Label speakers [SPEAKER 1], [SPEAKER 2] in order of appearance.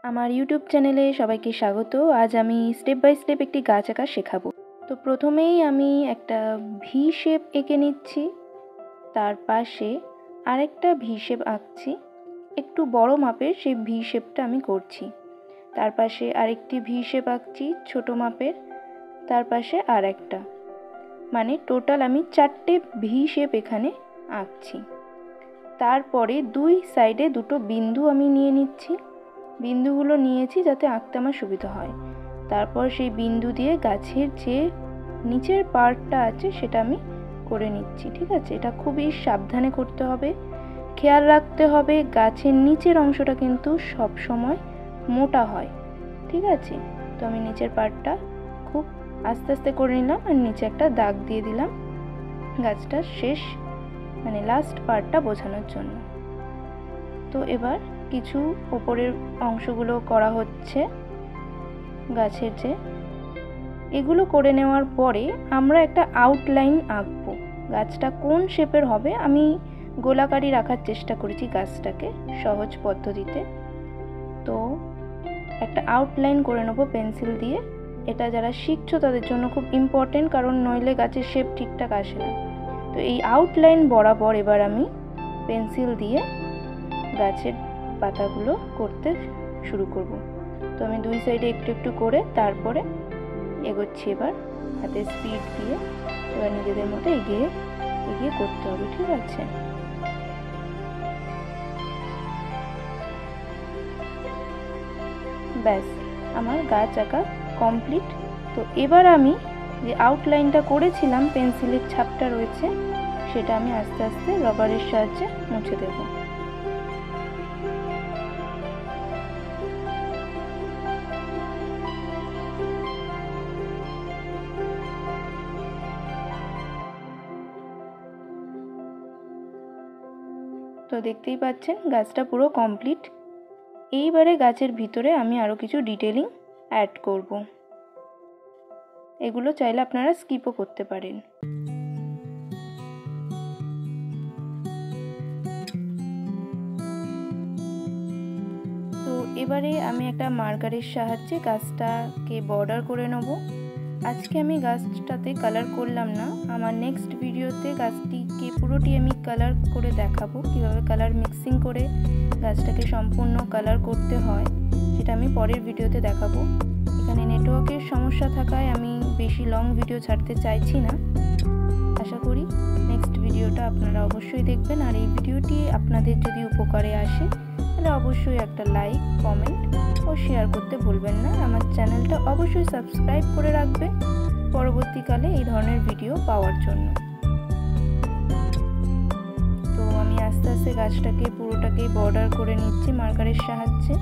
[SPEAKER 1] আমার ইউটিউব চ্যানেলে সবাইকে স্বাগত। আজ আমি স্টেপ বাই স্টেপ একটি গাছ আঁকা শেখাবো। তো প্রথমেই আমি একটা ভি শেপ এঁকে নিচ্ছি, তার পাশে আরেকটা ভি শেপ আঁকছি। একটু বড় মাপের সেই ভি শেপটা আমি করছি। তার পাশে আরেকটি ভি শেপ আঁকছি ছোট মাপের, তার পাশে আর একটা, মানে টোটাল আমি 4টে ভি শেপ এখানে আঁকছি। তারপরে দুই সাইডে দুটো বিন্দু আমি নিয়ে নিচ্ছি। বিন্দুগুলো নিয়েছি যাতে আঁকতে আমার সুবিধা হয়। তারপর সেই বিন্দু দিয়ে গাছের যে নিচের পার্টটা আছে সেটা আমি করে নিচ্ছি। ঠিক আছে, এটা খুবই সাবধানে করতে হবে, খেয়াল রাখতে হবে গাছের নিচের অংশটা কিন্তু সব সময় মোটা হয়। ঠিক আছে, তো আমি নিচের পার্টটা খুব আস্তে আস্তে করে নিলাম আর নিচে একটা দাগ দিয়ে দিলাম গাছটা শেষ মানে লাস্ট পার্টটা বোঝানোর জন্য। তো এবার কিছু উপরের অংশগুলো করা হচ্ছে গাছের যে, এগুলো করে নেওয়ার পরে আমরা একটা আউটলাইন আঁকবো। গাছটা কোন শেপের হবে আমি গোলাকারই রাখার চেষ্টা করেছি গাছটাকে সহজ পদ্ধতিতে। তো একটা আউটলাইন করে নেবো পেন্সিল দিয়ে। এটা যারা শিখছো তাদের জন্য খুব ইম্পর্টেন্ট, কারণ নইলে গাছের শেপ ঠিকঠাক আসে না। তো এই আউটলাইন বরাবর এবার আমি পেন্সিল দিয়ে গাছের পাতাগুলো করতে শুরু করব। তো আমি দুই সাইডে একটু একটু করে তারপরে এগোচ্ছি। এবার হাতে স্পিড দিয়ে এবার নিজেদের মতো এগিয়ে এগিয়ে করতে হবে। ঠিক আছে, ব্যাস আমার গাছ আঁকা কমপ্লিট। তো এবার আমি যে আউটলাইনটা করেছিলাম পেন্সিলের ছাপটা রয়েছে সেটা আমি আস্তে আস্তে রবারের সাহায্যে মুছে দেব। তো দেখতেই পাচ্ছেন গাছটা পুরো কমপ্লিট। এইবারে গাছের ভিতরে আমি আরও কিছু ডিটেলিং অ্যাড করব। এগুলো চাইলে আপনারা স্কিপও করতে পারেন। তো এবারে আমি একটা মার্কারের সাহায্যে গাছটাকে বর্ডার করে নেব। আজকে আমি গাছটাতে কালার করলাম না, আমার নেক্সট ভিডিওতে গাছটিকে পুরোটি আমি কালার করে দেখাবো, কিভাবে কালার মিক্সিং করে গাছটাকে সম্পূর্ণ কালার করতে হয় সেটা আমি পরের ভিডিওতে দেখাবো। এখানে নেটওয়ার্কের সমস্যা থাকায় আমি বেশি লং ভিডিও ছাড়তে চাইছি না। আশা করি নেক্সট ভিডিওটা আপনারা অবশ্যই দেখবেন। আর এই ভিডিওটি আপনাদের যদি উপকারে আসে তাহলে অবশ্যই একটা লাইক, কমেন্ট ও শেয়ার করতে ভুলবেন না। আমার চ্যানেলটা অবশ্যই সাবস্ক্রাইব করে রাখবেন পরবর্তীকালে এই ধরনের ভিডিও পাওয়ার জন্য। তো আমি আস্তে আস্তে গাছটাকে পুরোটাকেই বর্ডার করে নিচ্ছি মার্কারের সাহায্যে।